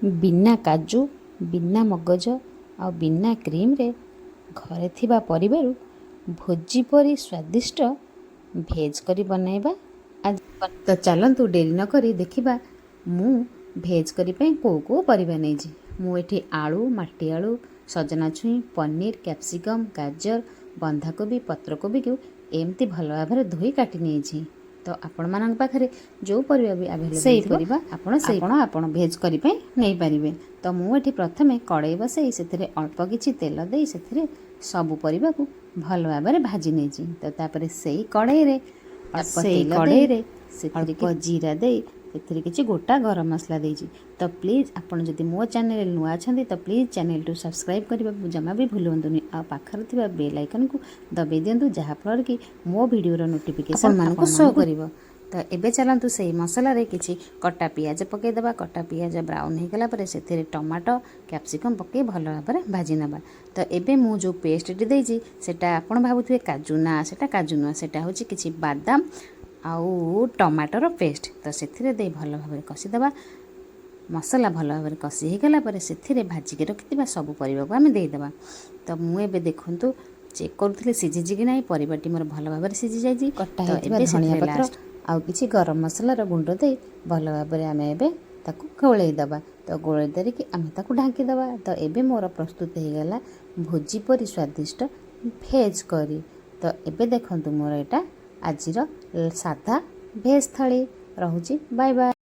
बिना काजू बिना मगज आ बिना क्रीम रे घरे थिबा परिबारु भोजी परी स्वादिष्ट भेज करी बनैबा। आज तो चलतु डेरी न करी देखिबा मु भेज करी पे को परिबा नै जी। मु एठी आलू माटी आलू सजना छुई पनीर कैप्सिकम गाजर बंधाकोबी पत्रकोबी को एमती भल भाव धोई काटी नहीं। तो आपण मान पाखे जो परिबा भी अवेलेबल आपण आपण भेज करी पे नहीं पारिबे। तो मुझे प्रथमे कड़ाई बसई से अल्प किछि तेल दे से सबू परिबा को भल भाव भाजी नहीं। तो तापर से कड़ाई रे अल्प जीरा दे से किसी गोटा गरम मसला देजी। तो प्लीज़ आपन जदि मो चैनल नुआ अच्छा तो प्लीज़ चैनल टू सब्सक्राइब करने जमा भी भूलुनी आ पाखर थिबा बेल आइकन को दबे दिंतु जहाँफल कि मो वीडियो नोटिफिकेशन मानक शो करिवो। तो एबे चलतु से मसला रे किछि कटा पियाज पकईदबा। कटा पियाज ब्राउन हो गला परे से टमाटो कैप्सिकम पकई भल भाव भाजी नबा। तो एबे मु जो पेस्ट टी देजी सेटा आपण भाबुथिबे काजू ना सेटा काजू नुआ सेटा होछि किछि बादाम आउ टमाटर पेस्ट। तो से भल भाव कषिदबा। मसला भल भाव कषि हो गला परे से भाजिके रखिथिबा सब परिबा को आमे देइदबा। तो मु एबे देखंतु चेक करूथले सिझिछि कि नाही परिबाटी मोर भल भाव सिझि जाइछि। कटा हेतिबा धनिया पत्र आउ किछि गरम मसला रो गुंड दे भल भाव आमे एबे ताकू गोळेई दबा। तो गोळेई दरिकी आमे ताकू ढांकी दबा। तो एबे मोर प्रस्तुत हो गला भोजी परी स्वादिष्ट भेज करी। तो एबे देखंतु मोर एटा आजिर साधा भेज थाली रहुछि। Bye bye.